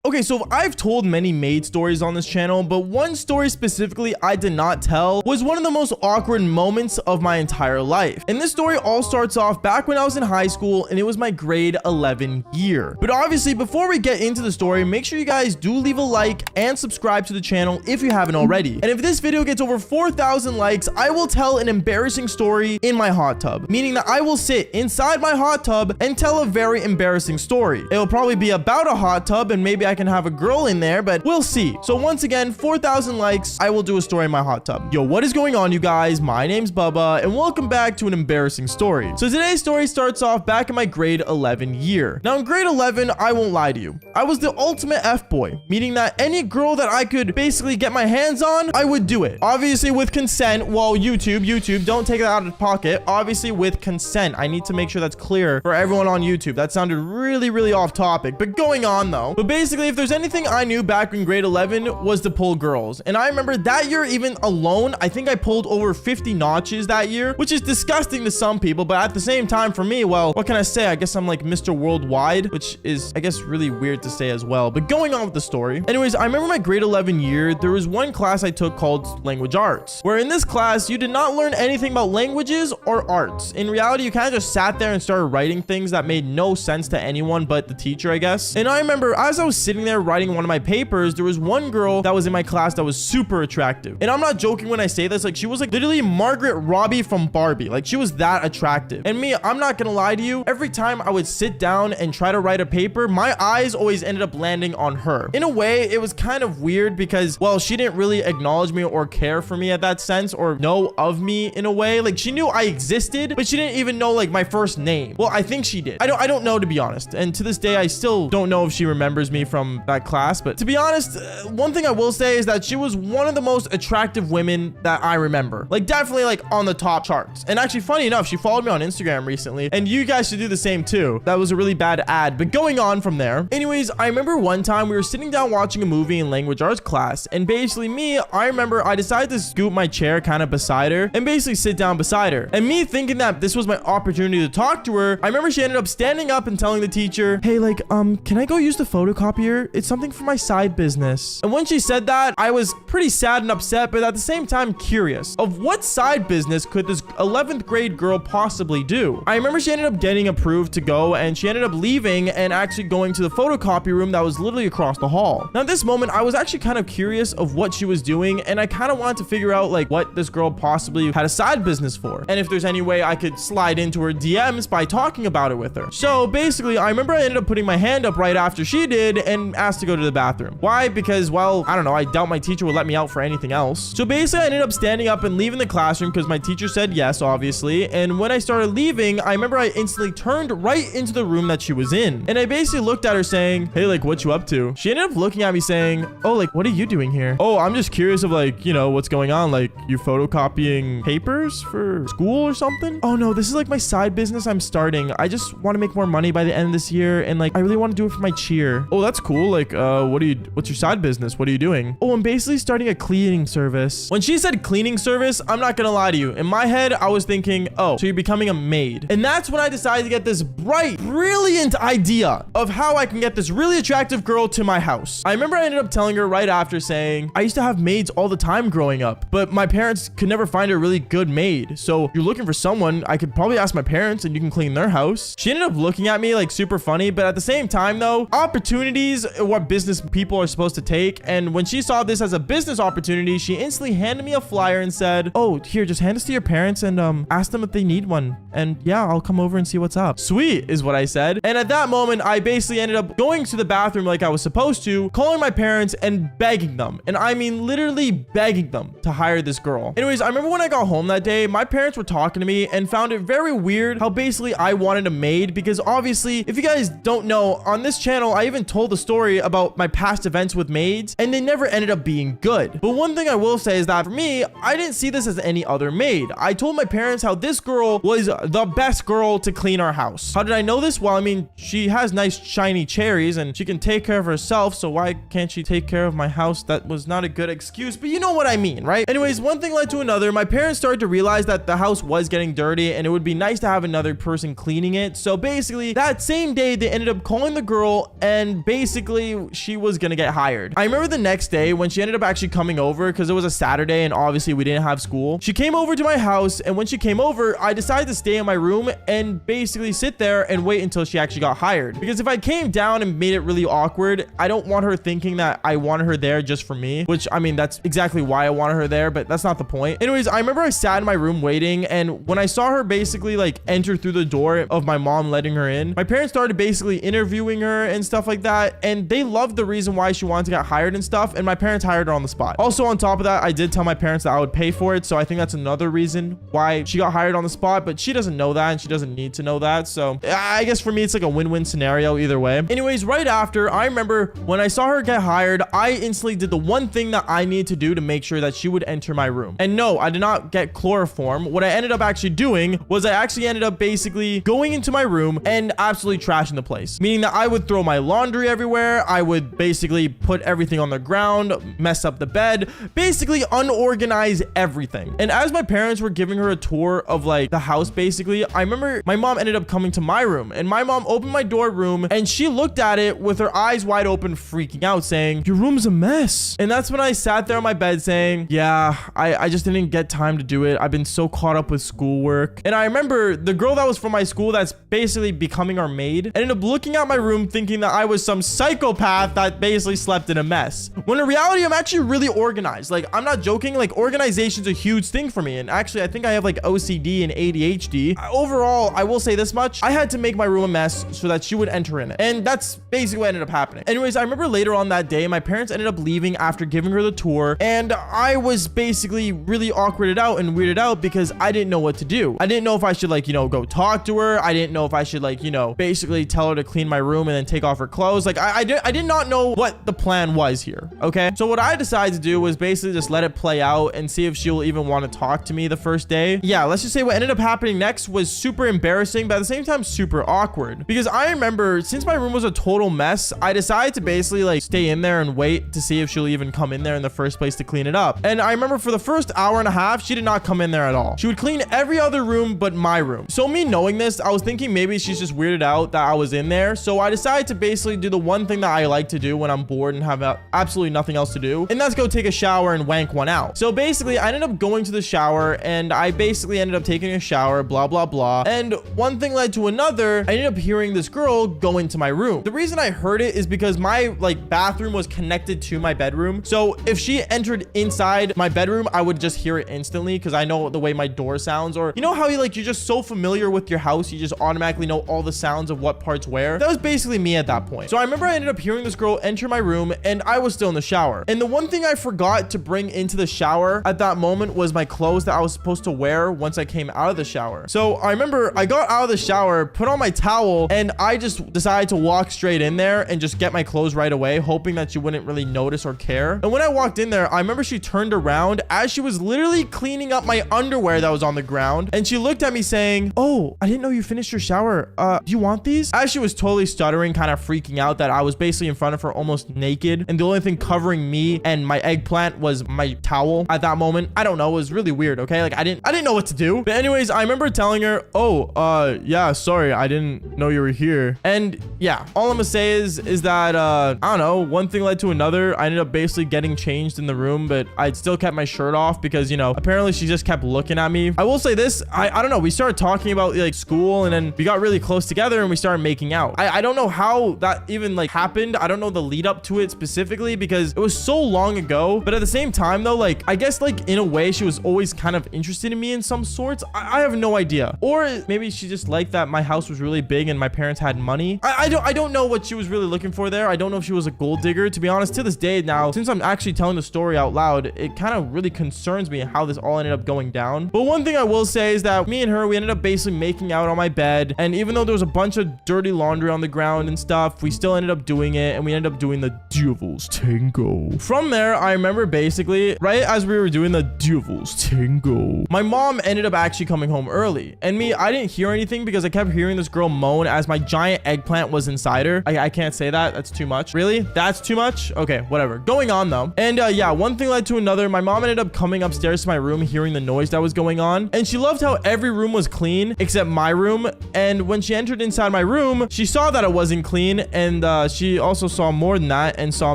Okay, so I've told many maid stories on this channel, but one story specifically I did not tell was one of the most awkward moments of my entire life. And this story all starts off back when I was in high school, and it was my grade 11 year. But obviously, before we get into the story, make sure you guys do leave a like and subscribe to the channel if you haven't already. And if this video gets over 4,000 likes, I will tell an embarrassing story in my hot tub, meaning that I will sit inside my hot tub and tell a very embarrassing story. It will probably be about a hot tub, and maybe I can have a girl in there, but we'll see. So once again, 4,000 likes, I will do a story in my hot tub. Yo, what is going on, you guys? My name's Bubba, and welcome back to an embarrassing story. So today's story starts off back in my grade 11 year. Now in grade 11, I won't lie to you, I was the ultimate F-boy, meaning that any girl that I could basically get my hands on, I would do it. Obviously with consent. Well, YouTube, don't take that out of pocket. Obviously with consent. I need to make sure that's clear for everyone on YouTube. That sounded really off topic, but going on though. But basically, if there's anything I knew back in grade 11 was to pull girls. And I remember that year even alone, I think I pulled over 50 notches that year, which is disgusting to some people, but at the same time for me, well, what can I say? I guess I'm like Mr. Worldwide, which is, I guess, really weird to say as well. But going on with the story. Anyways, I remember my grade 11 year, there was one class I took called language arts, where in this class, you did not learn anything about languages or arts. In reality, you kind of just sat there and started writing things that made no sense to anyone but the teacher, I guess. And I remember as I was sitting there writing one of my papers, there was one girl that was in my class that was super attractive. And I'm not joking when I say this, like she was like literally Margaret Robbie from Barbie. Like she was that attractive. And me, I'm not gonna lie to you, every time I would sit down and try to write a paper, my eyes always ended up landing on her. In a way, it was kind of weird because, well, she didn't really acknowledge me or care for me at that sense or know of me in a way. Like she knew I existed, but she didn't even know like my first name. Well, I think she did. I don't know, to be honest. And to this day, I still don't know if she remembers me from that class. But to be honest, one thing I will say is that she was one of the most attractive women that I remember. Like definitely like on the top charts. And actually, funny enough, she followed me on Instagram recently, and you guys should do the same too. That was a really bad ad, but going on from there. Anyways, I remember one time we were sitting down watching a movie in language arts class, and basically I remember I decided to scoot my chair kind of beside her and basically sit down beside her. And me thinking that this was my opportunity to talk to her, I remember she ended up standing up and telling the teacher, hey, like, can I go use the photocopier? It's something for my side business. And when she said that, I was pretty sad and upset, but at the same time curious of what side business could this 11th grade girl possibly do. I remember she ended up getting approved to go, and she ended up leaving and actually going to the photocopy room that was literally across the hall. Now at this moment, I was actually kind of curious of what she was doing, and I kind of wanted to figure out like what this girl possibly had a side business for, and if there's any way I could slide into her DMs by talking about it with her. So basically, I remember I ended up putting my hand up right after she did and asked to go to the bathroom. Why? Because, well, I don't know, I doubt my teacher would let me out for anything else. So basically, I ended up standing up and leaving the classroom because my teacher said yes, obviously. And when I started leaving, I remember I instantly turned right into the room that she was in. And I basically looked at her saying, hey, like, what you up to? She ended up looking at me saying, oh, like, what are you doing here? Oh, I'm just curious of like, you know, what's going on? Like, you photocopying papers for school or something? Oh no, this is like my side business I'm starting. I just want to make more money by the end of this year, and like I really want to do it for my cheer. Oh, that's cool. Like, what's your side business? What are you doing? Oh, I'm basically starting a cleaning service. When she said cleaning service, I'm not gonna lie to you. In my head, I was thinking, oh, so you're becoming a maid. And that's when I decided to get this bright, brilliant idea of how I can get this really attractive girl to my house. I remember I ended up telling her right after saying, I used to have maids all the time growing up, but my parents could never find a really good maid. So if you're looking for someone, I could probably ask my parents and you can clean their house. She ended up looking at me like super funny, but at the same time though, opportunities are what business people are supposed to take. And when she saw this as a business opportunity, she instantly handed me a flyer and said, oh, here, just hand this to your parents and ask them if they need one. And yeah, I'll come over and see what's up. Sweet is what I said. And at that moment, I basically ended up going to the bathroom like I was supposed to, calling my parents and begging them. And I mean literally begging them to hire this girl. Anyways, I remember when I got home that day, my parents were talking to me and found it very weird how basically I wanted a maid, because obviously, if you guys don't know, on this channel, I even told the story about my past events with maids, and they never ended up being good. But one thing I will say is that for me, I didn't see this as any other maid. I told my parents how this girl was the best girl to clean our house. How did I know this? Well, I mean, she has nice shiny cherries and she can take care of herself, so why can't she take care of my house? That was not a good excuse, but you know what I mean, right? Anyways, one thing led to another. My parents started to realize that the house was getting dirty and it would be nice to have another person cleaning it. So basically, that same day, they ended up calling the girl and basically basically she was gonna get hired. I remember the next day when she ended up actually coming over, because it was a Saturday and obviously we didn't have school. She came over to my house, and when she came over, I decided to stay in my room and basically sit there and wait until she actually got hired. Because if I came down and made it really awkward, I don't want her thinking that I wanted her there just for me, which I mean, that's exactly why I wanted her there, but that's not the point. Anyways, I remember I sat in my room waiting, and when I saw her basically like enter through the door of my mom letting her in, my parents started basically interviewing her and stuff like that, and they loved the reason why she wanted to get hired and stuff, and my parents hired her on the spot. Also, on top of that, I did tell my parents that I would pay for it, so I think that's another reason why she got hired on the spot, but she doesn't know that, and she doesn't need to know that, so I guess for me it's like a win-win scenario either way. Anyways, right after, I remember when I saw her get hired, I instantly did the one thing that I need to do to make sure that she would enter my room. And no, I did not get chloroform. What I ended up actually doing was I actually ended up basically going into my room and absolutely trashing the place, meaning that I would throw my laundry everywhere. I would basically put everything on the ground, mess up the bed, basically unorganize everything. And as my parents were giving her a tour of like the house, basically, I remember my mom ended up coming to my room, and my mom opened my door room and she looked at it with her eyes wide open, freaking out, saying, "Your room's a mess." And that's when I sat there on my bed saying, yeah, I just didn't get time to do it. I've been so caught up with schoolwork. And I remember the girl that was from my school that's basically becoming our maid ended up looking at my room thinking that I was some psychopath that basically slept in a mess. When in reality, I'm actually really organized. Like, I'm not joking. Like, organization's a huge thing for me. And actually, I think I have like OCD and ADHD. Overall, I will say this much. I had to make my room a mess so that she would enter in it. And that's basically what ended up happening. Anyways, I remember later on that day, my parents ended up leaving after giving her the tour, and I was basically really awkwarded out and weirded out because I didn't know what to do. I didn't know if I should like, go talk to her. I didn't know if I should like, basically tell her to clean my room and then take off her clothes. Like I did not know what the plan was here. Okay. So what I decided to do was basically just let it play out and see if she'll even want to talk to me the first day. Yeah, let's just say what ended up happening next was super embarrassing, but at the same time, super awkward, because I remember since my room was a total mess, I decided to basically like stay in there and wait to see if she'll even come in there in the first place to clean it up. And I remember for the first hour and a half, she did not come in there at all. She would clean every other room but my room. So me knowing this, I was thinking maybe she's just weirded out that I was in there. So I decided to basically do the one thing that I like to do when I'm bored and have absolutely nothing else to do, and that's go take a shower and wank one out. So basically, I ended up going to the shower, and I basically ended up taking a shower, blah, blah, blah. And one thing led to another. I ended up hearing this girl go into my room. The reason I heard it is because my like bathroom was connected to my bedroom. So if she entered inside my bedroom, I would just hear it instantly because I know the way my door sounds. Or you know how you're just so familiar with your house, you just automatically know all the sounds of what parts where. That was basically me at that point. So I remember I ended up hearing this girl enter my room, and I was still in the shower. And the one thing I forgot to bring into the shower at that moment was my clothes that I was supposed to wear once I came out of the shower. So I remember I got out of the shower, put on my towel, and I just decided to walk straight in there and just get my clothes right away, hoping that she wouldn't really notice or care. And when I walked in there, I remember she turned around as she was literally cleaning up my underwear that was on the ground, and she looked at me saying, "Oh, I didn't know you finished your shower. Do you want these?" As she was totally stuttering, kind of freaking out that I was basically in front of her almost naked, and the only thing covering me and my eggplant was my towel at that moment. I don't know, it was really weird. Okay, like I didn't know what to do. But anyways, I remember telling her, "Oh, yeah, sorry, I didn't know you were here." And yeah, all I'm gonna say is that I don't know, one thing led to another. I ended up basically getting changed in the room, but I still kept my shirt off because apparently she just kept looking at me. I will say this, I don't know, we started talking about like school, and then we got really close together and we started making out. I don't know how that even like happened. I don't know the lead up to it specifically because it was so long ago, but at the same time though, like I guess like in a way she was always kind of interested in me in some sorts. I have no idea. Or maybe she just liked that my house was really big and my parents had money. I don't know what she was really looking for there. I don't know if she was a gold digger, to be honest. To this day now, since I'm actually telling the story out loud, it kind of really concerns me how this all ended up going down. But one thing I will say is that me and her, we ended up basically making out on my bed, and even though there was a bunch of dirty laundry on the ground and stuff, we still ended up doing it, and we ended up doing the devil's tango. From there, I remember basically right as we were doing the devil's tango, my mom ended up actually coming home early, and I didn't hear anything because I kept hearing this girl moan as my giant eggplant was inside her. I can't say that. That's too much. Really? That's too much? Okay, whatever. Going on though. And yeah, one thing led to another. My mom ended up coming upstairs to my room, hearing the noise that was going on, and she loved how every room was clean except my room. And when she entered inside my room, she saw that it wasn't clean, and she also saw more than that and saw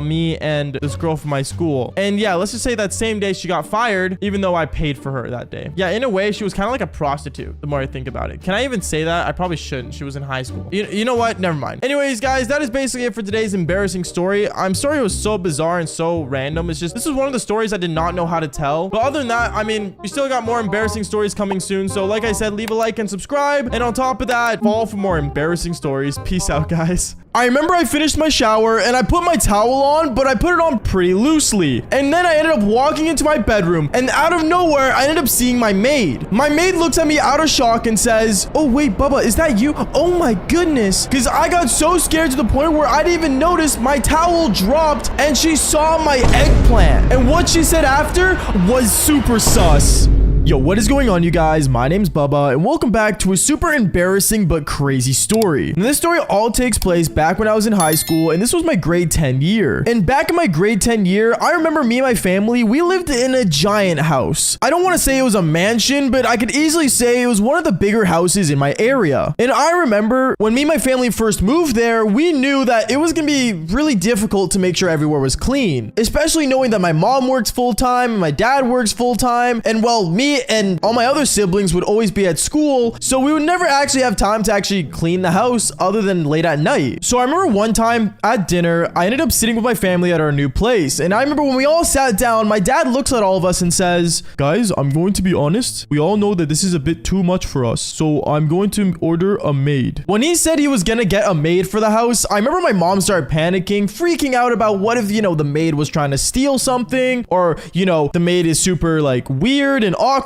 me and this girl from my school. And yeah, let's just say that same day she got fired, even though I paid for her that day. Yeah, in a way, she was kind of like a prostitute, the more I think about it. Can I even say that? I probably shouldn't. She was in high school. You know what? Never mind. Anyways, guys, that is basically it for today's embarrassing story. I'm sorry it was so bizarre and so random. It's just, this is one of the stories I did not know how to tell. But other than that, I mean, we still got more embarrassing stories coming soon. So like I said, leave a like and subscribe. And on top of that, follow for more embarrassing stories. Peace out, guys. I remember I finished my shower and I put my towel on, but I put it on pretty loosely. And then I ended up walking into my bedroom, and out of nowhere, I ended up seeing my maid. My maid looks at me out of shock and says, "Oh, wait, Bubba, is that you? Oh my goodness." Because I got so scared to the point where I didn't even notice my towel dropped and she saw my eggplant. And what she said after was super sus. Yo, what is going on, you guys? My name's Bubba, and welcome back to a super embarrassing but crazy story. And this story all takes place back when I was in high school, and this was my grade 10 year. And back in my grade 10 year, I remember me and my family, we lived in a giant house. I don't want to say it was a mansion, but I could easily say it was one of the bigger houses in my area. And I remember when me and my family first moved there, we knew that it was going to be really difficult to make sure everywhere was clean, especially knowing that my mom works full-time and my dad works full-time, and well, me and all my other siblings would always be at school, so we would never actually have time to actually clean the house other than late at night. So I remember one time at dinner, I ended up sitting with my family at our new place, and I remember when we all sat down, my dad looks at all of us and says, "Guys, I'm going to be honest, we all know that this is a bit too much for us, so I'm going to order a maid." When he said he was gonna get a maid for the house, I remember my mom started panicking, freaking out about what if, the maid was trying to steal something, or, the maid is super, like, weird and awkward.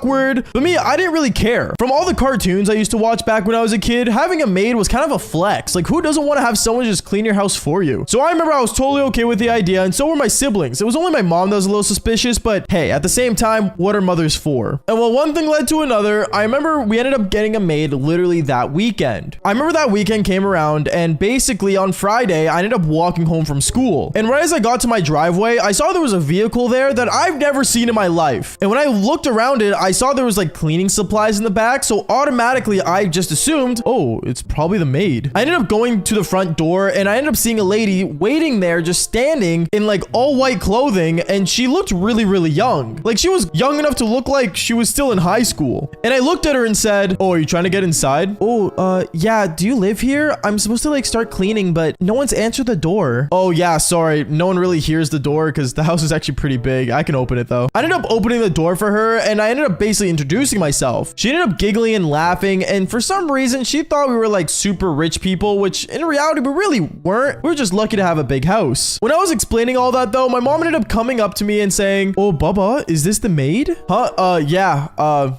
But me, I didn't really care. From all the cartoons I used to watch back when I was a kid, having a maid was kind of a flex. Like, who doesn't want to have someone just clean your house for you? So I remember I was totally okay with the idea, and so were my siblings. It was only my mom that was a little suspicious, but hey, at the same time, what are mothers for? And well, one thing led to another. I remember we ended up getting a maid literally that weekend. I remember that weekend came around, and basically on Friday, I ended up walking home from school. And right as I got to my driveway, I saw there was a vehicle there that I've never seen in my life. And when I looked around it, I saw there was like cleaning supplies in the back, so automatically I just assumed, oh, it's probably the maid. I ended up going to the front door, and I ended up seeing a lady waiting there, just standing in like all white clothing, and she looked really, really young. Like, she was young enough to look like she was still in high school. And I looked at her and said, "Oh, are you trying to get inside?" "Oh, yeah, do you live here? I'm supposed to like start cleaning, but no one's answered the door." "Oh yeah, sorry, no one really hears the door because the house is actually pretty big. I can open it though." I ended up opening the door for her, and I ended up basically introducing myself. She ended up giggling and laughing, and for some reason she thought we were like super rich people, which in reality we really weren't. We were just lucky to have a big house. When I was explaining all that though, my mom ended up coming up to me and saying, "Oh, Bubba, is this the maid?" "Huh? Yeah,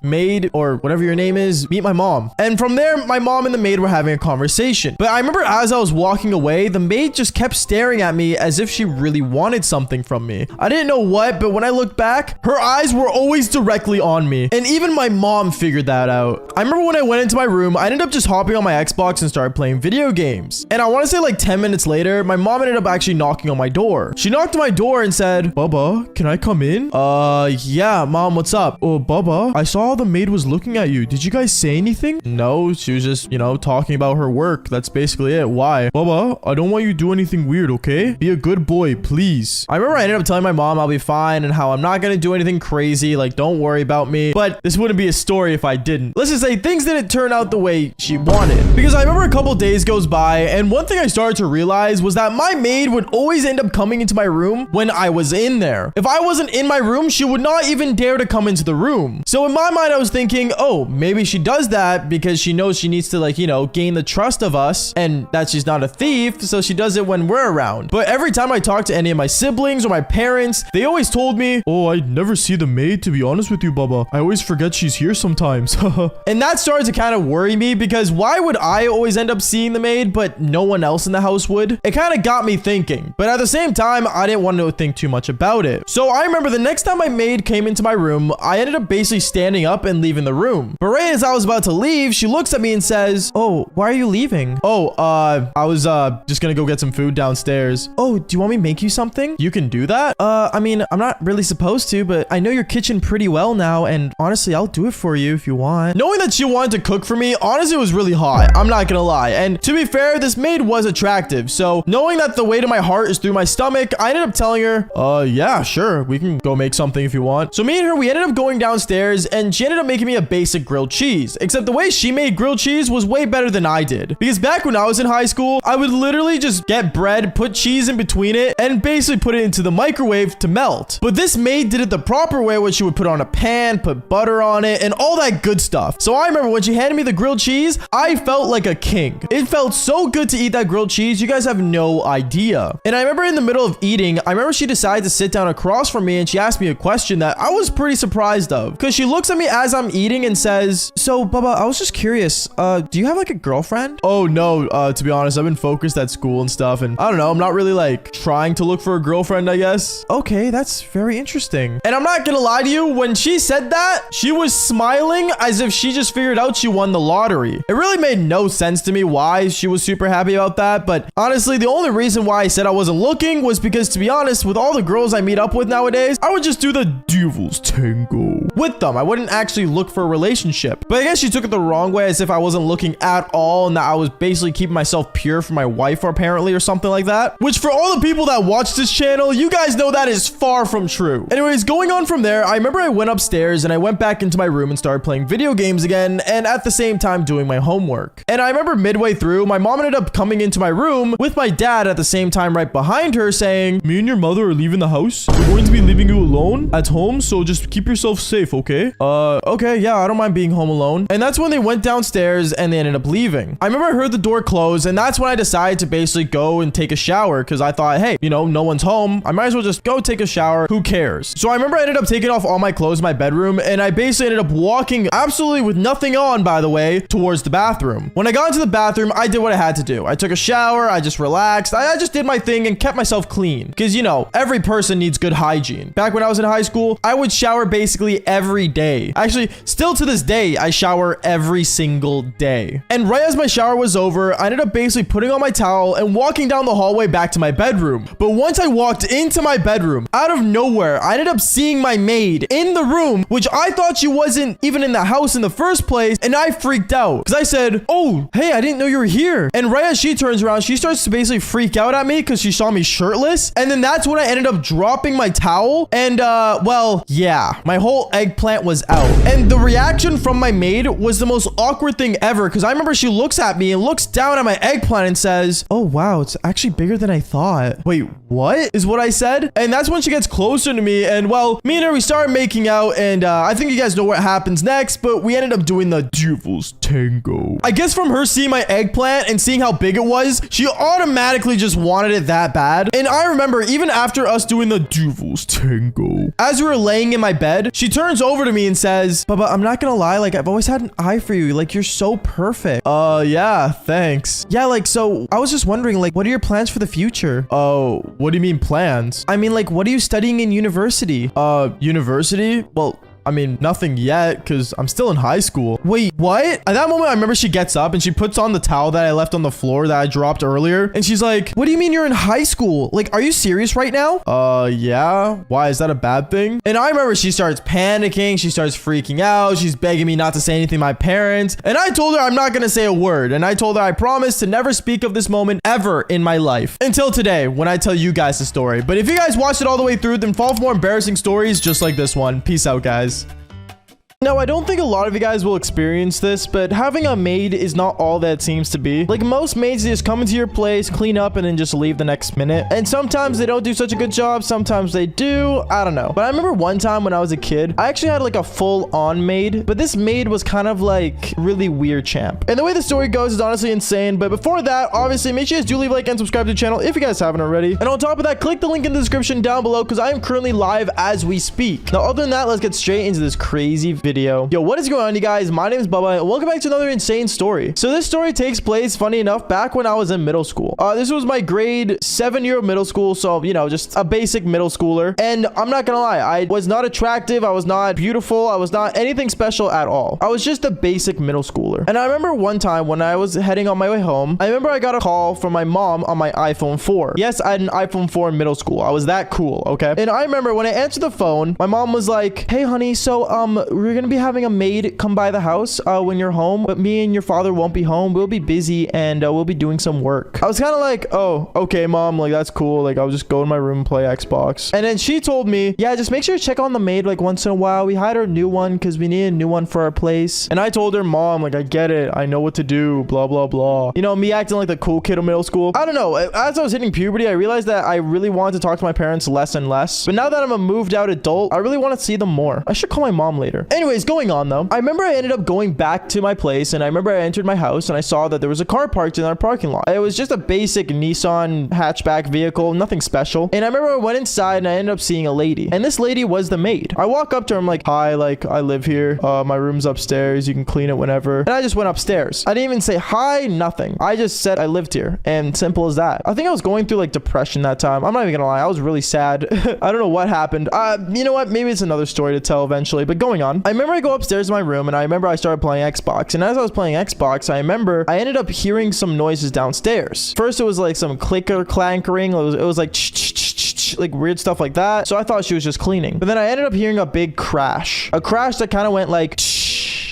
Maid, or whatever your name is, meet my mom." And from there, my mom and the maid were having a conversation. But I remember as I was walking away, the maid just kept staring at me as if she really wanted something from me. I didn't know what, but when I looked back, her eyes were always directly on me. And even my mom figured that out. I remember when I went into my room, I ended up just hopping on my Xbox and started playing video games. And I want to say like 10 minutes later, my mom ended up actually knocking on my door. She knocked on my door and said, "Bubba, can I come in?" Yeah, Mom, what's up?" "Oh, Bubba, I saw the maid was looking at you. Did you guys say anything?" "No, she was just, talking about her work. That's basically it. Why?" "Bubba, I don't want you to do anything weird, okay? Be a good boy, please." I remember I ended up telling my mom I'll be fine and how I'm not going to do anything crazy. Like, don't worry about me. But this wouldn't be a story if I didn't. Let's just say things didn't turn out the way she wanted. Because I remember a couple days goes by, and one thing I started to realize was that my maid would always end up coming into my room when I was in there. If I wasn't in my room, she would not even dare to come into the room. So in my mind, I was thinking, oh, maybe she does that because she knows she needs to, like, gain the trust of us and that she's not a thief, so she does it when we're around. But every time I talk to any of my siblings or my parents, they always told me, "Oh, I never see the maid, to be honest with you, Bubba. I always forget she's here sometimes." And that started to kind of worry me, because why would I always end up seeing the maid but no one else in the house would? It kind of got me thinking, but at the same time, I didn't want to think too much about it. So I remember the next time my maid came into my room, I ended up basically standing up and leaving the room. But right as I was about to leave, she looks at me and says, "Oh, why are you leaving?" "Oh, I was just gonna go get some food downstairs." "Oh, do you want me to make you something?" "You can do that?" I mean, I'm not really supposed to, but I know your kitchen pretty well now, and honestly, I'll do it for you if you want. Knowing that she wanted to cook for me, honestly, was really hot. I'm not gonna lie. And to be fair, this maid was attractive. So knowing that the weight of my heart is through my stomach, I ended up telling her, yeah, sure, we can go make something if you want. So me and her, we ended up going downstairs, and she ended up making me a basic grilled cheese. Except the way she made grilled cheese was way better than I did. Because back when I was in high school, I would literally just get bread, put cheese in between it, and basically put it into the microwave to melt. But this maid did it the proper way, where she would put on a pan, put butter on it, and all that good stuff. So I remember when she handed me the grilled cheese, I felt like a king. It felt so good to eat that grilled cheese. You guys have no idea. And I remember in the middle of eating, I remember she decided to sit down across from me, and she asked me a question that I was pretty surprised of. Because she looks at me as I'm eating and says, so Bubba, I was just curious, do you have like a girlfriend? Oh no, to be honest, I've been focused at school and stuff, and I don't know, I'm not really like trying to look for a girlfriend, I guess. Okay, that's very interesting. And I'm not gonna lie to you, when she said that, she was smiling as if she just figured out she won the lottery. It really made no sense to me why she was super happy about that, but honestly, the only reason why I said I wasn't looking was because, to be honest, with all the girls I meet up with nowadays, I would just do the devil's tango with them. I wouldn't actually look for a relationship. But I guess she took it the wrong way, as if I wasn't looking at all and that I was basically keeping myself pure for my wife, apparently, or something like that. Which, for all the people that watch this channel, you guys know that is far from true. Anyways, going on from there, I remember I went upstairs and I went back into my room and started playing video games again, and at the same time doing my homework. And I remember midway through, my mom ended up coming into my room with my dad at the same time right behind her, saying, me and your mother are leaving the house. We're going to be leaving you alone at home, so just keep yourself safe, okay? Okay, yeah, I don't mind being home alone. And that's when they went downstairs and they ended up leaving. I remember I heard the door close, and that's when I decided to basically go and take a shower, because I thought, hey, you know, no one's home. I might as well just go take a shower. Who cares? So I remember I ended up taking off all my clothes in my bedroom, and I basically ended up walking absolutely with nothing on, by the way, towards the bathroom. When I got into the bathroom, I did what I had to do. I took a shower, I just relaxed, I just did my thing and kept myself clean. Because, you know, every person needs good hygiene. Back when I was in high school, I would shower basically every day. Actually, still to this day, I shower every single day. And right as my shower was over, I ended up basically putting on my towel and walking down the hallway back to my bedroom. But once I walked into my bedroom, out of nowhere, I ended up seeing my maid in the room, which I thought she wasn't even in the house in the first place, and I freaked out because I said, oh, hey, I didn't know you were here. And right as she turns around, she starts to basically freak out at me because she saw me shirtless. And then that's when I ended up dropping my towel, and well, yeah, my whole eggplant was out. And the reaction from my maid was the most awkward thing ever, because I remember she looks at me and looks down at my eggplant and says, oh wow, it's actually bigger than I thought. Wait, what is what I said? And that's when she gets closer to me, and well, me and her, we started making out, and I think you guys know what happens next, but we ended up doing the devil's tango. I guess from her seeing my eggplant and seeing how big it was, she automatically just wanted it that bad. And I remember even after us doing the devil's tango, as we were laying in my bed, she turns over to me and says, Bubba, I'm not gonna lie, like, I've always had an eye for you. Like, you're so perfect. Yeah, thanks. Yeah, like, so I was just wondering, like, what are your plans for the future? Oh, what do you mean plans? I mean, like, what are you studying in university? University? Well, I mean, nothing yet, because I'm still in high school. Wait, what? At that moment, I remember she gets up and she puts on the towel that I left on the floor that I dropped earlier. And she's like, what do you mean you're in high school? Like, are you serious right now? Yeah. Why? Is that a bad thing? And I remember she starts panicking. She starts freaking out. She's begging me not to say anything to my parents. And I told her I'm not going to say a word. And I told her I promise to never speak of this moment ever in my life. Until today, when I tell you guys the story. But if you guys watched it all the way through, then follow for more embarrassing stories just like this one. Peace out, guys. Now, I don't think a lot of you guys will experience this, but having a maid is not all that it seems to be. Like, most maids, they just come into your place, clean up, and then just leave the next minute. And sometimes they don't do such a good job. Sometimes they do. I don't know. But I remember one time when I was a kid, I actually had like a full-on maid, but this maid was kind of like really weird champ. And the way the story goes is honestly insane. But before that, obviously, make sure you guys do leave a like and subscribe to the channel if you guys haven't already. And on top of that, click the link in the description down below because I am currently live as we speak. Now, other than that, let's get straight into this crazy video. video. Yo, what is going on, you guys? My name is Bubba, and welcome back to another insane story. So this story takes place, funny enough, back when I was in middle school. This was my grade 7 year of middle school, so, you know, just a basic middle schooler. And I'm not gonna lie, I was not attractive, I was not beautiful, I was not anything special at all. I was just a basic middle schooler. And I remember one time when I was heading on my way home, I remember I got a call from my mom on my iPhone 4. Yes, I had an iPhone 4 in middle school. I was that cool, okay? And I remember when I answered the phone, my mom was like, hey, honey, so, we're gonna be having a maid come by the house, when you're home, but me and your father won't be home. We'll be busy, and, we'll be doing some work. I was kind of like, oh, okay, mom, like, that's cool. Like, I'll just go in my room and play Xbox. And then she told me, yeah, just make sure to check on the maid, like, once in a while. We hired a new one because we need a new one for our place. And I told her, mom, like, I get it. I know what to do, blah, blah, blah. You know, me acting like the cool kid of middle school. I don't know. As I was hitting puberty, I realized that I really wanted to talk to my parents less and less. But now that I'm a moved out adult, I really want to see them more. I should call my mom later. Anyways, going on though. I remember I ended up going back to my place, and I remember I entered my house and I saw that there was a car parked in our parking lot. It was just a basic Nissan hatchback vehicle, nothing special. And I remember I went inside and I ended up seeing a lady. And this lady was the maid. I walk up to her, I'm like, hi, like, I live here. My room's upstairs. You can clean it whenever. And I just went upstairs. I didn't even say hi, nothing. I just said I lived here. And simple as that. I think I was going through like depression that time. I'm not even gonna lie. I was really sad. I don't know what happened. You know what? Maybe it's another story to tell eventually. But going on, I remember I go upstairs to my room and I remember I started playing Xbox. And as I was playing Xbox, I remember I ended up hearing some noises downstairs. First, it was like some clicker clankering. It was like like weird stuff like that. So I thought she was just cleaning. But then I ended up hearing a big crash. A crash that kind of went like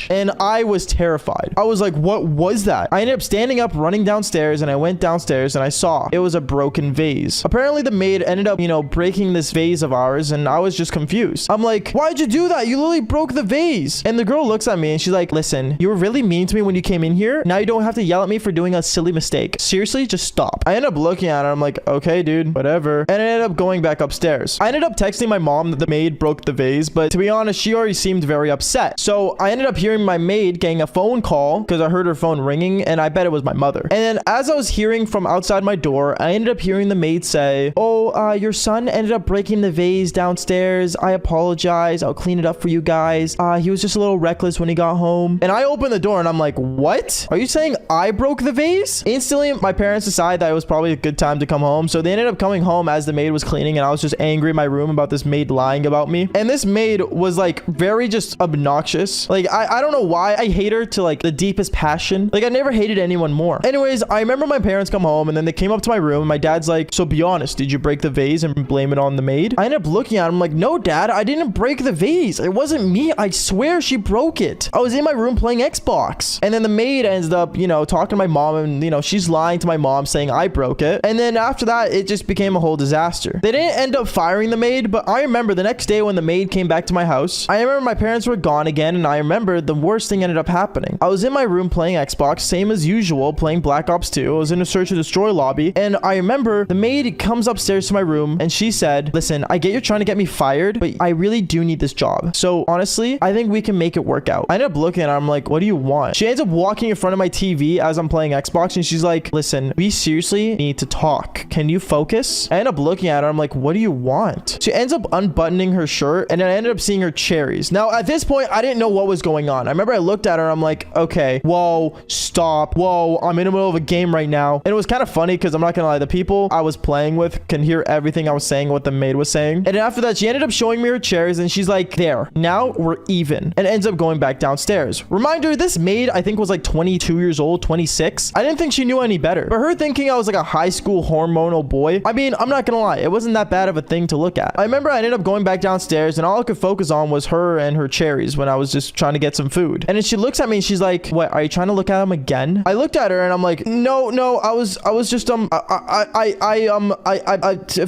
and I was terrified. I was like, what was that? I ended up standing up, running downstairs, and I went downstairs and I saw it was a broken vase. Apparently the maid ended up, you know, breaking this vase of ours, and I was just confused. I'm like, why'd you do that? You literally broke the vase. And the girl looks at me and she's like, listen, you were really mean to me when you came in here. Now you don't have to yell at me for doing a silly mistake. Seriously, just stop. I ended up looking at her. I'm like, okay, dude, whatever. And I ended up going back upstairs. I ended up texting my mom that the maid broke the vase, but to be honest, she already seemed very upset. So I ended up hearing my maid getting a phone call because I heard her phone ringing, and I bet it was my mother. And then as I was hearing from outside my door, I ended up hearing the maid say, oh, your son ended up breaking the vase downstairs. I apologize. I'll clean it up for you guys. He was just a little reckless when he got home. And I opened the door and I'm like, what? Are you saying I broke the vase? Instantly, my parents decided that it was probably a good time to come home. So they ended up coming home as the maid was cleaning, and I was just angry in my room about this maid lying about me. And this maid was like very just obnoxious. Like, I don't know why I hate her to like the deepest passion. Like, I never hated anyone more. Anyways, I remember my parents come home and then they came up to my room and my dad's like, so be honest, did you break the vase and blame it on the maid? I ended up looking at him like, no, dad, I didn't break the vase. It wasn't me. I swear she broke it. I was in my room playing Xbox. And then the maid ends up, you know, talking to my mom, and, you know, she's lying to my mom saying I broke it. And then after that, it just became a whole disaster. They didn't end up firing the maid, but I remember the next day when the maid came back to my house, I remember my parents were gone again, and I remember the worst thing ended up happening. I was in my room playing Xbox, same as usual, playing Black Ops 2. I was in a search and destroy lobby, and I remember the maid comes upstairs to my room and she said, listen, I get you're trying to get me fired, but I really do need this job. So honestly, I think we can make it work out. I ended up looking at her. I'm like, what do you want? She ends up walking in front of my TV as I'm playing Xbox, and she's like, listen, we seriously need to talk. Can you focus? I end up looking at her. I'm like, what do you want? She ends up unbuttoning her shirt, and then I ended up seeing her cherries. Now, at this point, I didn't know what was going on. I remember I looked at her. I'm like, okay, whoa, stop. Whoa, I'm in the middle of a game right now. And it was kind of funny because I'm not gonna lie, the people I was playing with can hear everything I was saying, what the maid was saying. And then after that, she ended up showing me her cherries, and she's like, there, now we're even. And ends up going back downstairs. Reminder, this maid, I think, was like 22 years old, 26. I didn't think she knew any better. But her thinking I was like a high school hormonal boy, I mean, I'm not gonna lie, it wasn't that bad of a thing to look at. I remember I ended up going back downstairs, and all I could focus on was her and her cherries when I was just trying to get some food. And then she looks at me and she's like, what, are you trying to look at them again? I looked at her and I'm like, no, I was just,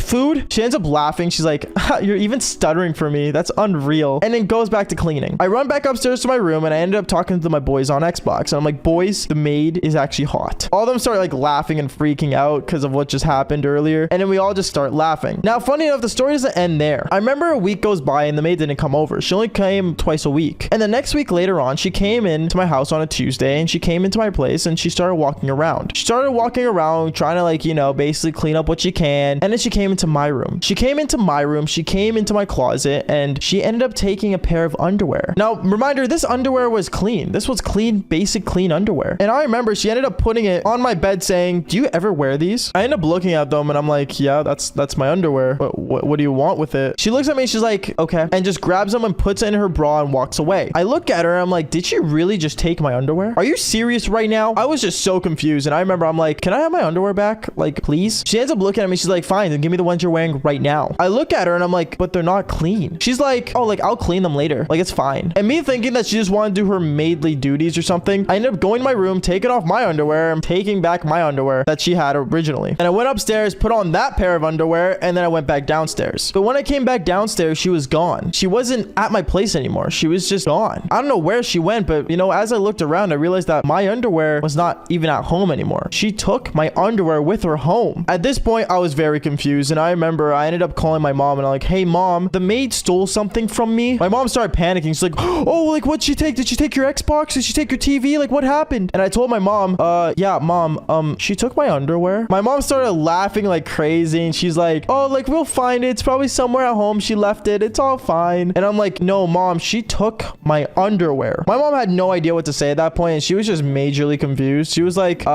food? She ends up laughing. She's like, you're even stuttering for me. That's unreal. And then goes back to cleaning. I run back upstairs to my room and I ended up talking to my boys on Xbox. And I'm like, boys, the maid is actually hot. All of them start like laughing and freaking out because of what just happened earlier. And then we all just start laughing. Now, funny enough, the story doesn't end there. I remember a week goes by and the maid didn't come over. She only came twice a week. And the next week later, later on, she came into my house on a Tuesday, and she came into my place, and she started walking around. She started walking around, trying to, like, you know, basically clean up what she can. And then she came into my room. She came into my closet, and she ended up taking a pair of underwear. Now, reminder, this underwear was clean. This was clean, basic clean underwear. And I remember she ended up putting it on my bed saying, "Do you ever wear these?" I end up looking at them, and I'm like, "Yeah, that's my underwear. But what do you want with it?" She looks at me, she's like, "Okay," and just grabs them and puts it in her bra and walks away. I look at her, and I'm like, "Did she really just take my underwear? Are you serious right now?" I was just so confused, and I remember I'm like, "Can I have my underwear back? Like, please?" She ends up looking at me, she's like, "Fine, then give me the ones you're wearing right now." I look at her, and I'm like, "But they're not clean." She's like, "Oh, like, I'll clean them later. Like, it's fine." And me thinking that she just wanted to do her maidly duties or something, I ended up going to my room, taking off my underwear, and taking back my underwear that she had originally. And I went upstairs, put on that pair of underwear, and then I went back downstairs. But when I came back downstairs, she was gone. She wasn't at my place anymore. She was just gone. I don't know where she went, but, you know, as I looked around, I realized that my underwear was not even at home anymore. She took my underwear with her home. At this point, I was very confused, and I remember I ended up calling my mom, and I'm like, "Hey, Mom, the maid stole something from me." My mom started panicking. She's like, "Oh, like, what'd she take? Did she take your Xbox? Did she take your TV? Like, what happened?" And I told my mom, yeah, Mom, she took my underwear." My mom started laughing like crazy, and she's like, "Oh, like, we'll find it. It's probably somewhere at home. She left it. It's all fine." And I'm like, "No, Mom, she took my underwear." My mom had no idea what to say at that point, and she was just majorly confused. She was like,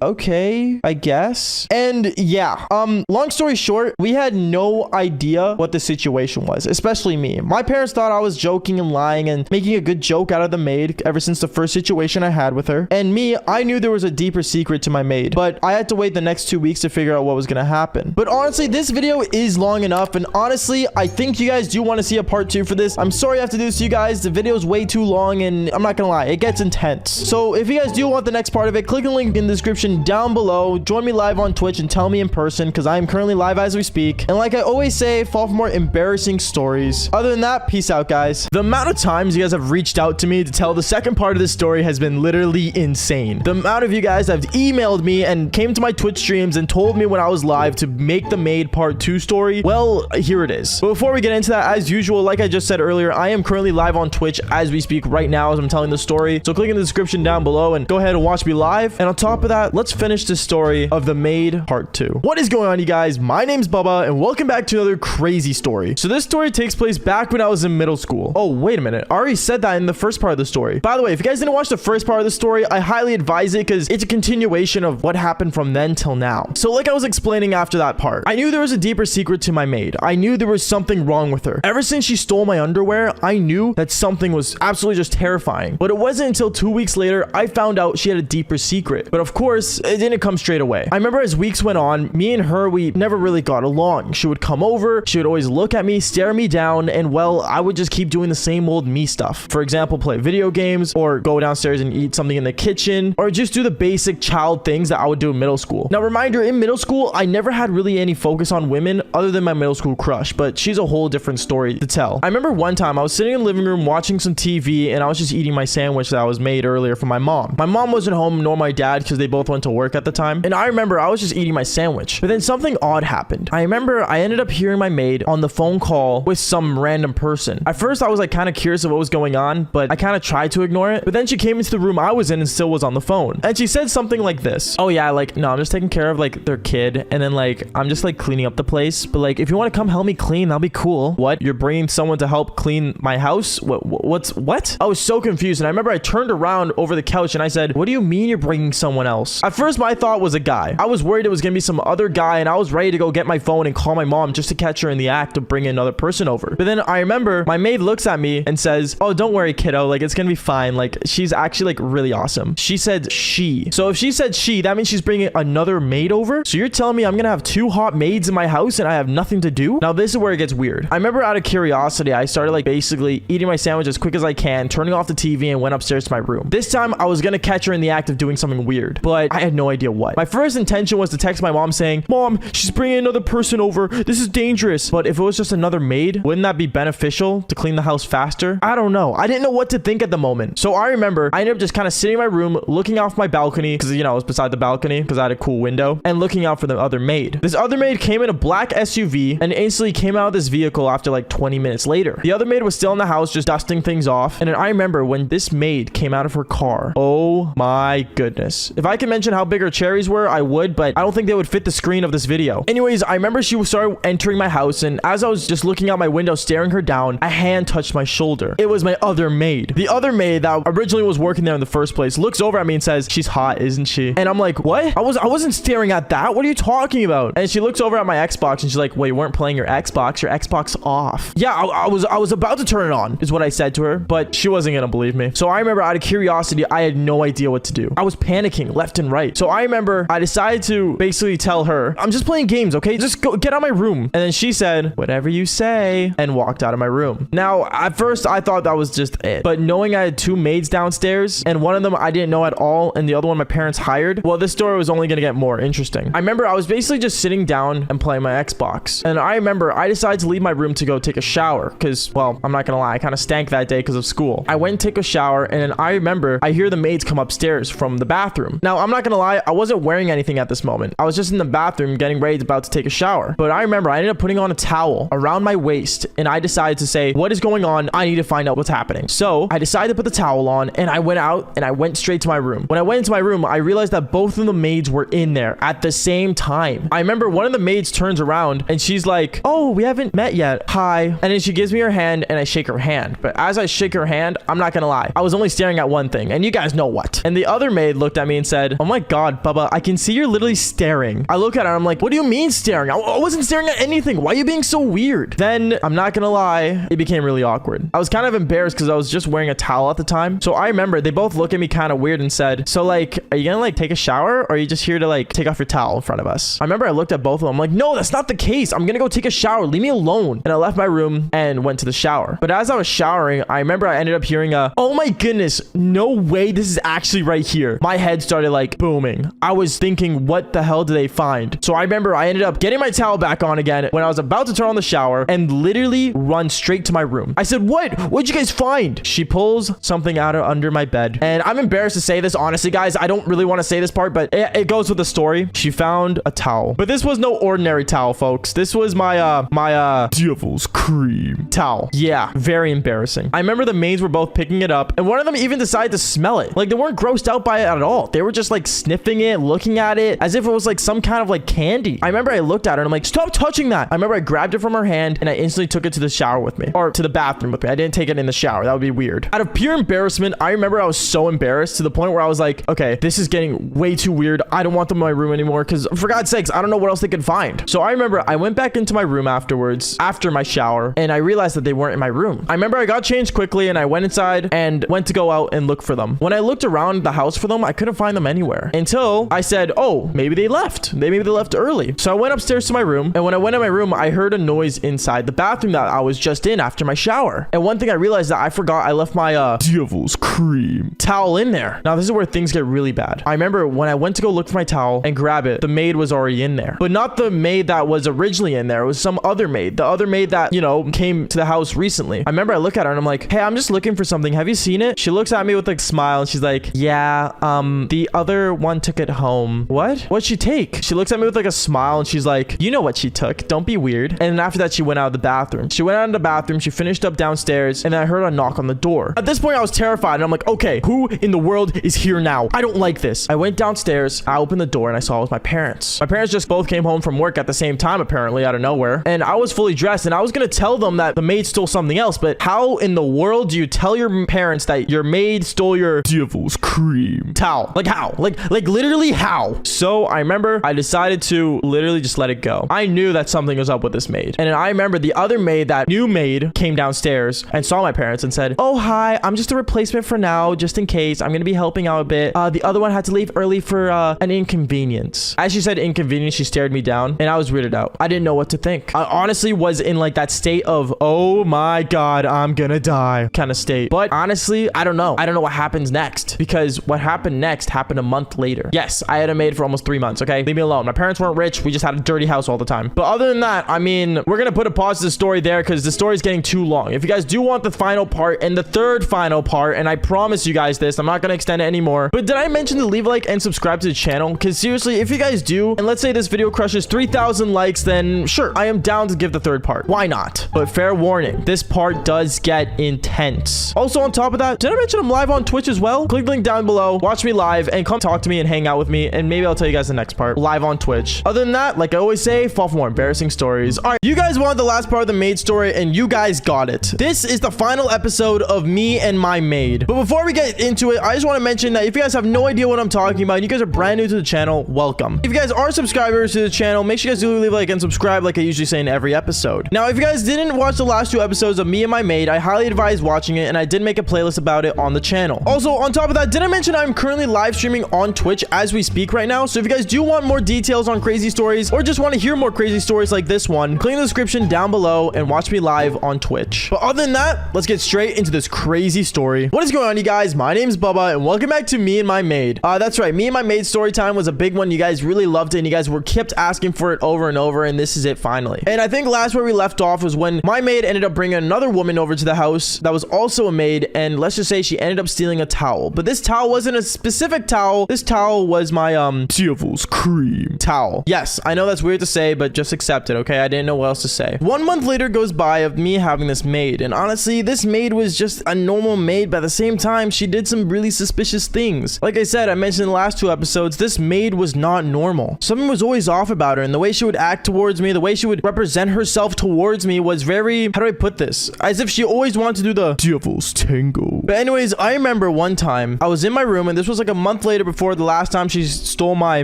okay, I guess. And yeah, long story short, we had no idea what the situation was, especially me. My parents thought I was joking and lying and making a good joke out of the maid ever since the first situation I had with her. And me, I knew there was a deeper secret to my maid, but I had to wait the next 2 weeks to figure out what was gonna happen. But honestly, this video is long enough, and honestly, I think you guys do want to see a part 2 for this. I'm sorry I have to do this to you guys. The video is way too long, and I'm not gonna lie, it gets intense. So if you guys do want the next part of it, click the link in the description down below. Join me live on Twitch and tell me in person, because I am currently live as we speak. And like I always say, fall for more embarrassing stories. Other than that, peace out, guys. The amount of times you guys have reached out to me to tell the second part of this story has been literally insane. The amount of you guys have emailed me and came to my Twitch streams and told me when I was live to make the Maid part 2 story. Well, here it is. But before we get into that, as usual, like I just said earlier, I am currently live on Twitch as we speak right now as I'm telling the story. So click in the description down below and go ahead and watch me live. And on top of that, let's finish the story of the Maid part 2. What is going on, you guys? My name's Bubba, and welcome back to another crazy story. So this story takes place back when I was in middle school. Oh, wait a minute. I already said that in the first part of the story. By the way, if you guys didn't watch the first part of the story, I highly advise it because it's a continuation of what happened from then till now. So like I was explaining after that part, I knew there was a deeper secret to my maid. I knew there was something wrong with her. Ever since she stole my underwear, I knew that something was absolutely just terrifying. But it wasn't until 2 weeks later I found out she had a deeper secret. But of course, it didn't come straight away. I remember as weeks went on, me and her, we never really got along. She would come over, she would always look at me, stare me down, and well, I would just keep doing the same old me stuff. For example, play video games, or go downstairs and eat something in the kitchen, or just do the basic child things that I would do in middle school. Now, reminder, in middle school, I never had really any focus on women other than my middle school crush, but she's a whole different story to tell. I remember one time I was sitting in the living room watching some TV, and I was just eating my sandwich that I was made earlier for my mom. My mom wasn't home, nor my dad, because they both went to work at the time. And I remember I was just eating my sandwich, but then something odd happened. I remember I ended up hearing my maid on the phone call with some random person. At first, I was like kind of curious of what was going on, but I kind of tried to ignore it. But then she came into the room I was in and still was on the phone. And she said something like this: "Oh yeah, like, no, I'm just taking care of like their kid. And then like, I'm just like cleaning up the place. But like, if you want to come help me clean, that'll be cool." "What? You're bringing someone to help clean my house? What? I was so confused. And I remember I turned around over the couch and I said, "What do you mean you're bringing someone else?" At first, my thought was a guy. I was worried it was going to be some other guy, and I was ready to go get my phone and call my mom just to catch her in the act of bringing another person over. But then I remember my maid looks at me and says, "Oh, don't worry, kiddo. Like, it's going to be fine. Like, she's actually like really awesome." She said she. So if she said she, that means she's bringing another maid over? So you're telling me I'm going to have 2 hot maids in my house and I have nothing to do? Now, this is where it gets weird. I remember out of curiosity, I started like basically eating my sandwich as quick as I can, turning off the TV, and went upstairs to my room. This time, I was going to catch her in the act of doing something weird, but I had no idea what. My first intention was to text my mom saying, "Mom, she's bringing another person over. This is dangerous." But if it was just another maid, wouldn't that be beneficial to clean the house faster? I don't know. I didn't know what to think at the moment. So I remember I ended up just kind of sitting in my room, looking off my balcony, because, you know, I was beside the balcony because I had a cool window, and looking out for the other maid. This other maid came in a black SUV and instantly came out of this vehicle after like 20 minutes later. The other maid was still in the house, just dusting things off, off. And then I remember when this maid came out of her car. Oh my goodness. If I could mention how big her cherries were, I would, but I don't think they would fit the screen of this video. Anyways, I remember she started entering my house, and as I was just looking out my window, staring her down, a hand touched my shoulder. It was my other maid. The other maid that originally was working there in the first place looks over at me and says, "She's hot, isn't she?" And I'm like, what? I wasn't staring at that. What are you talking about? And she looks over at my Xbox and she's like, "Well, you weren't playing your Xbox. Your Xbox off." Yeah, I was about to turn it on, is what I said to her, but she wasn't gonna believe me. So I remember out of curiosity, I had no idea what to do. I was panicking left and right. So I remember I decided to basically tell her, "I'm just playing games, okay? Just go get out of my room." And then she said, "Whatever you say," and walked out of my room. Now, at first, I thought that was just it. But knowing I had two maids downstairs, and one of them I didn't know at all, and the other one my parents hired, well, this story was only gonna get more interesting. I remember I was basically just sitting down and playing my Xbox. And I remember I decided to leave my room to go take a shower because, well, I'm not gonna lie, I kind of stank that day because of school. I went and took a shower, and then I remember I hear the maids come upstairs from the bathroom. Now, I'm not gonna lie, I wasn't wearing anything at this moment. I was just in the bathroom getting ready, about to take a shower. But I remember I ended up putting on a towel around my waist, and I decided to say, "What is going on? I need to find out what's happening." So I decided to put the towel on, and I went out and I went straight to my room. When I went into my room, I realized that both of the maids were in there at the same time. I remember one of the maids turns around and she's like, "Oh, we haven't met yet. Hi." And then she gives me her hand and I shake her hand. But as I shake her hand, I'm not gonna lie, I was only staring at one thing, and you guys know what. And the other maid looked at me and said, "Oh my God, Bubba, I can see you're literally staring." I look at her and I'm like, "What do you mean staring? I wasn't staring at anything. Why are you being so weird?" Then, I'm not gonna lie, it became really awkward. I was kind of embarrassed because I was just wearing a towel at the time. So I remember they both looked at me kind of weird and said, "So like, are you gonna like take a shower, or are you just here to like take off your towel in front of us?" I remember I looked at both of them. I'm like, "No, that's not the case. I'm gonna go take a shower. Leave me alone." And I left my room and went to the shower. But as I was showering, I remember I ended up hearing a, "Oh my goodness, no way, this is actually right here." My head started like booming. I was thinking, what the hell did they find? So I remember I ended up getting my towel back on again when I was about to turn on the shower and literally run straight to my room. I said, What'd you guys find?" She pulls something out of under my bed. And I'm embarrassed to say this, honestly, guys. I don't really want to say this part, but it goes with the story. She found a towel. But this was no ordinary towel, folks. This was my devil's cream towel. Yeah, very embarrassing. I remember the maids were both picking it up, and one of them even decided to smell it. Like, they weren't grossed out by it at all. They were just like sniffing it, looking at it as if it was like some kind of like candy. I remember I looked at her and I'm like, "Stop touching that." I remember I grabbed it from her hand and I instantly took it to the shower with me, or to the bathroom with me. I didn't take it in the shower. That would be weird. Out of pure embarrassment, I remember I was so embarrassed to the point where I was like, okay, this is getting way too weird. I don't want them in my room anymore because, for God's sakes, I don't know what else they could find. So I remember I went back into my room afterwards, after my shower, and I realized that they weren't in my room. I remember I got changed quickly and I went inside and went to go out and look for them. When I looked around the house for them, I couldn't find them anywhere until I said, "Oh, maybe they left. Maybe they left early." So I went upstairs to my room, and when I went in my room, I heard a noise inside the bathroom that I was just in after my shower. And one thing I realized that I forgot, I left my devil's cream towel in there. Now this is where things get really bad. I remember when I went to go look for my towel and grab it, the maid was already in there. But not the maid that was originally in there. It was some other maid. The other maid that, you know, came to the house recently. I remember I look at her and I'm like, "Hey, I'm just looking for something. Have you seen it?" She looks at me with like a smile and she's like, "Yeah, the other one took it home." "What? What'd she take?" She looks at me with like a smile and she's like, "You know what she took. Don't be weird." And then after that, she went out of the bathroom. She went out of the bathroom. She finished up downstairs, and then I heard a knock on the door. At this point, I was terrified and I'm like, okay, who in the world is here now? I don't like this. I went downstairs. I opened the door and I saw it was my parents. My parents just both came home from work at the same time, apparently, out of nowhere. And I was fully dressed and I was gonna tell them that the maid stole something else, but how in the world do you tell your parents that your maid stole your devil's cream towel? Like how? Like literally how? So I remember I decided to literally just let it go. I knew that something was up with this maid. And then I remember the other maid, that new maid, came downstairs and saw my parents and said, "Oh, hi, I'm just a replacement for now, just in case. I'm gonna be helping out a bit. The other one had to leave early for an inconvenience." As she said inconvenience, she stared me down and I was weirded out. I didn't know what to think. I honestly was in like that state of, oh my God, I'm gonna die kind of state. But honestly, I don't know. I don't know what happens next, because what happened next happened a month later. Yes, I had a maid for almost 3 months, okay? Leave me alone. My parents weren't rich. We just had a dirty house all the time. But other than that, I mean, we're gonna put a pause to the story there because the story is getting too long. If you guys do want the final part and the third final part, and I promise you guys this, I'm not gonna extend it anymore. But did I mention to leave a like and subscribe to the channel? Because seriously, if you guys do, and let's say this video crushes 3,000 likes, then sure, I am down to give the third part. Why not? But fair warning, this part does get intense. intense. Also, on top of that, did I mention I'm live on Twitch as well? Click the link down below, watch me live, and come talk to me and hang out with me, and maybe I'll tell you guys the next part live on Twitch. Other than that, like I always say, fall for more embarrassing stories. All right, you guys wanted the last part of the maid story, and you guys got it. This is the final episode of me and my maid. But before we get into it, I just want to mention that if you guys have no idea what I'm talking about, and you guys are brand new to the channel, welcome. If you guys are subscribers to the channel, make sure you guys do leave a like and subscribe like I usually say in every episode. Now, if you guys didn't watch the last 2 episodes of me and my maid, I highly advise watching it, and I did make a playlist about it on the channel. Also, on top of that, did I mention I'm currently live streaming on Twitch as we speak right now? So if you guys do want more details on crazy stories, or just want to hear more crazy stories like this one, click in the description down below and watch me live on Twitch. But other than that, let's get straight into this crazy story. What is going on, you guys? My name's Bubba, and welcome back to me and my maid. That's right, me and my maid story time was a big one. You guys really loved it, and you guys were kept asking for it over and over, and this is it finally. And I think last where we left off was when my maid ended up bringing another woman over to the house that was also a maid, and let's just say she ended up stealing a towel. But this towel wasn't a specific towel. This towel was my Devil's Cream towel. Yes, I know that's weird to say, but just accept it, okay? I didn't know what else to say. 1 month later goes by of me having this maid, and honestly, this maid was just a normal maid, but at the same time, she did some really suspicious things. Like I said, I mentioned in the last 2 episodes, this maid was not normal. Something was always off about her, and the way she would act towards me, the way she would represent herself towards me was very, how do I put this? As if she always wanted to do the devil's tango. But anyways, I remember one time I was in my room, and this was like a month later before the last time she stole my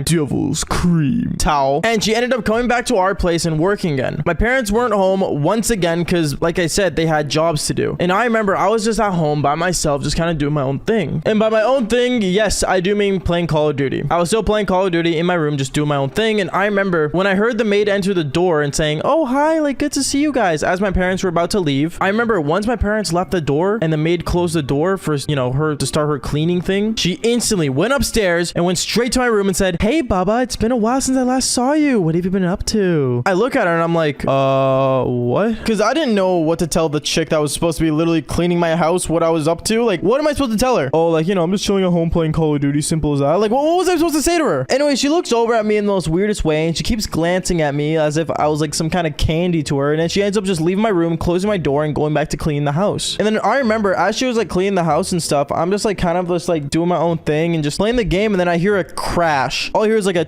Devil's Cream towel, and she ended up coming back to our place and working again. My parents weren't home once again because, like I said, they had jobs to do. And I remember I was just at home by myself, just kind of doing my own thing. And by my own thing, yes, I do mean playing Call of Duty. I was still playing Call of Duty in my room, just doing my own thing. And I remember when I heard the maid enter the door and saying, "Oh, hi, like good to see you guys," as my parents were about to leave. I remember once my parents left the door and the maid closed the door for, you know, her to start her cleaning thing, she instantly went upstairs and went straight to my room and said, "Hey, Baba, it's been a while since I last saw you. What have you been up to?" I look at her and I'm like, what? Because I didn't know what to tell the chick that was supposed to be literally cleaning my house what I was up to. Like, what am I supposed to tell her? Oh, like, you know, I'm just chilling at home playing Call of Duty. Simple as that. Like, what was I supposed to say to her? Anyway, she looks over at me in the most weirdest way, and she keeps glancing at me as if I was like some kind of candy to her. And then she ends up just leaving my room, closing my door, and going back to clean the house. And then I remember as she was like cleaning the house and stuff, I'm just like kind of just like doing my own thing and just playing the game. And then I hear a crash. All I hear is like a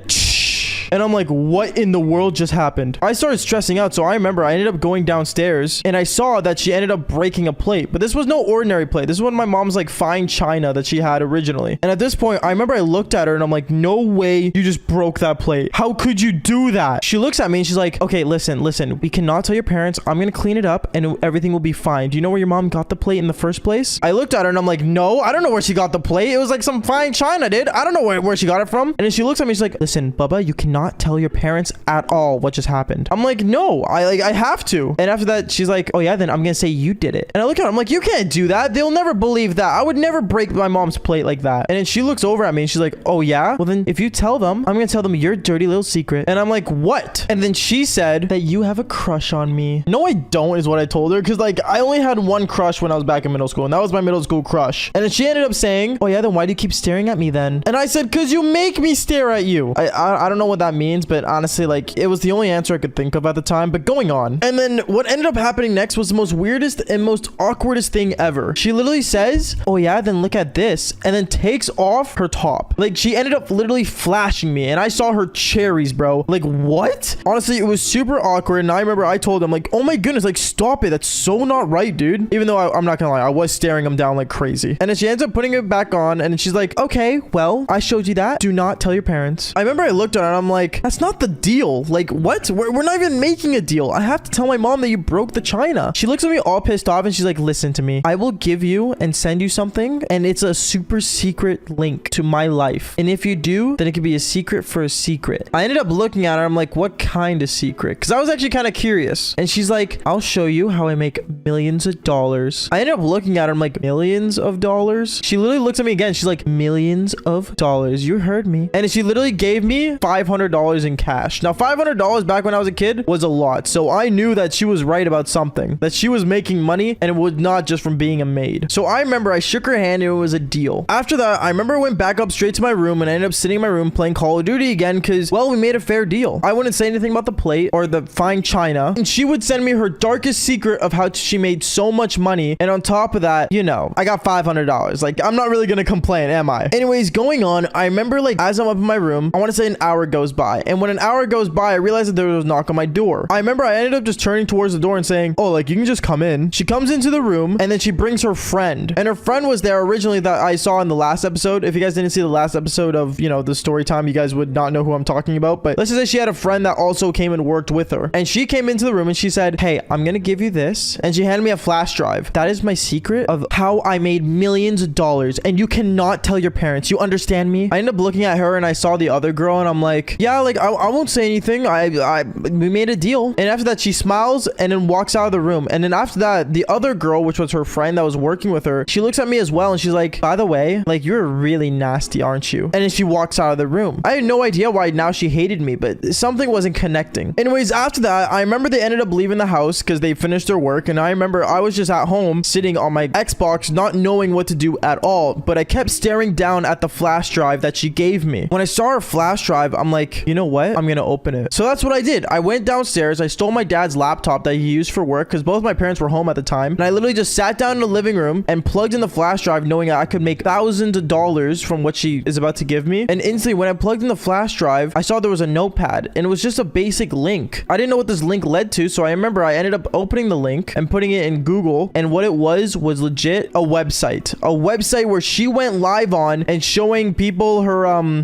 and I'm like, what in the world just happened? I started stressing out, so I remember I ended up going downstairs and I saw that she ended up breaking a plate. But this was no ordinary plate. This is one of my mom's like fine china that she had originally. And at this point, I remember I looked at her and I'm like, no way you just broke that plate. How could you do that? She looks at me and she's like, okay, listen, we cannot tell your parents. I'm gonna clean it up and everything will be fine. Do you know where your mom got the plate in the first place? I looked at her and I'm like, no, I don't know where she got the plate. It was like some fine china, dude. I don't know where she got it from. And then she looks at me, she's like, listen, Bubba, you cannot tell your parents at all what just happened. I'm like, no, I have to. And after that, she's like, oh yeah, then I'm gonna say you did it. And I look at her, I'm like, you can't do that. They'll never believe that. I would never break my mom's plate like that. And then she looks over at me and she's like, oh yeah, well then if you tell them, I'm gonna tell them your dirty little secret. And I'm like, what? And then she said that you have a crush on me. No, I don't, is what I told her, because like I only had one crush when I was back in middle school, and that was my middle school crush. And then she ended up saying, oh yeah, then why do you keep staring at me then? And I said, because you make me stare at you. I don't know what that means, but honestly, like, it was the only answer I could think of at the time, but going on. And then what ended up happening next was the most weirdest and most awkwardest thing ever. She literally says, oh yeah, then look at this, and then takes off her top. Like, she ended up literally flashing me, and I saw her cherries, bro. Like, what? Honestly, it was super awkward, and I remember I told them, like, oh my goodness, like, stop it. That's so not right, dude. Even though I'm not gonna lie, I was staring them down like crazy. And then she ends up putting it back on, and she's like, okay, well, I showed you that. Do not tell your parents. I remember I looked at her, and I'm like, that's not the deal. Like, what? We're not even making a deal. I have to tell my mom that you broke the china. She looks at me all pissed off, and she's like, listen to me. I will give you and send you something, and it's a super secret link to my life. And if you do, then it could be a secret for a secret. I ended up looking at her. I'm like, what kind of secret? Because I was actually kind of curious. And she's like, I'll show you how I make millions of dollars. I ended up looking at her. I'm like, millions of dollars? She literally looks at me again. She's like, millions of dollars. You heard me. And she literally gave me $500. $500 in cash. Now, $500 back when I was a kid was a lot. So I knew that she was right about something, that she was making money and it was not just from being a maid. So I remember I shook her hand and it was a deal. After that, I remember I went back up straight to my room and I ended up sitting in my room playing Call of Duty again because, well, we made a fair deal. I wouldn't say anything about the plate or the fine china. And she would send me her darkest secret of how she made so much money. And on top of that, you know, I got $500. Like, I'm not really gonna complain, am I? Anyways, going on, I remember, like, as I'm up in my room, I want to say an hour goes by. And when an hour goes by, I realized that there was a knock on my door. I remember I ended up just turning towards the door and saying, oh, like, you can just come in. She comes into the room and then she brings her friend. And her friend was there originally that I saw in the last episode. If you guys didn't see the last episode of, you know, the story time, you guys would not know who I'm talking about. But let's just say she had a friend that also came and worked with her. And she came into the room and she said, hey, I'm gonna give you this. And she handed me a flash drive. That is my secret of how I made millions of dollars. And you cannot tell your parents. You understand me? I ended up looking at her and I saw the other girl and I'm like, yeah, like, I won't say anything. We made a deal. And after that, she smiles and then walks out of the room. And then after that, the other girl, which was her friend that was working with her, she looks at me as well and she's like, by the way, like, you're really nasty, aren't you? And then she walks out of the room. I had no idea why now she hated me, but something wasn't connecting. Anyways, after that, I remember they ended up leaving the house because they finished their work. And I remember I was just at home sitting on my Xbox, not knowing what to do at all. But I kept staring down at the flash drive that she gave me. When I saw her flash drive, I'm like, you know what? I'm gonna open it. So that's what I did. I went downstairs. I stole my dad's laptop that he used for work because both my parents were home at the time. And I literally just sat down in the living room and plugged in the flash drive knowing that I could make thousands of dollars from what she is about to give me. And instantly when I plugged in the flash drive, I saw there was a notepad and it was just a basic link. I didn't know what this link led to. So I remember I ended up opening the link and putting it in Google. And what it was legit a website where she went live on and showing people her,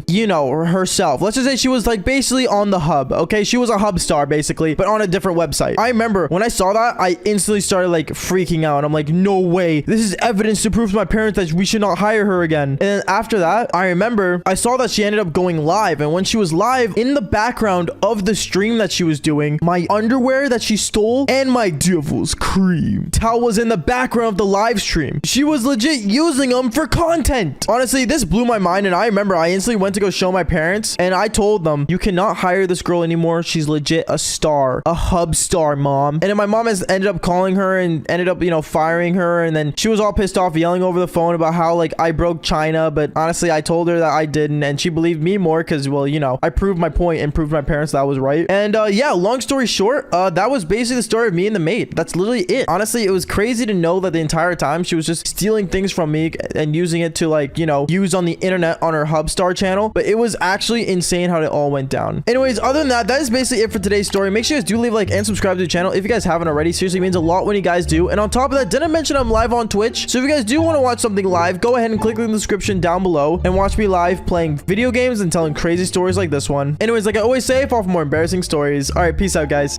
you know, herself. Let's just say she was like basically on the hub. Okay. She was a hub star basically, but on a different website. I remember when I saw that, I instantly started like freaking out. I'm like, no way. This is evidence to prove to my parents that we should not hire her again. And then after that, I remember I saw that she ended up going live. And when she was live, in the background of the stream that she was doing, my underwear that she stole and my devil's cream towel was in the background of the live stream. She was legit using them for content. Honestly, this blew my mind. And I remember I instantly went to go show my parents and I told them, you cannot hire this girl anymore. She's legit a star, a hub star, mom. And then my mom has ended up calling her and ended up, you know, firing her. And then she was all pissed off, yelling over the phone about how like I broke China. But honestly, I told her that I didn't. And she believed me more because, well, you know, I proved my point and proved my parents that I was right. And yeah, long story short, that was basically the story of me and the maid. That's literally it. Honestly, it was crazy to know that the entire time she was just stealing things from me and using it to like, you know, use on the internet on her Hubstar channel. But it was actually insane how it all went down. Anyways, other than that, that is basically it for today's story. Make sure you guys do leave a like and subscribe to the channel if you guys haven't already. Seriously, it means a lot when you guys do. And on top of that, didn't mention I'm live on Twitch. So if you guys do want to watch something live, go ahead and click in the description down below and watch me live playing video games and telling crazy stories like this one. Anyways, like I always say, fall for more embarrassing stories. All right, peace out, guys.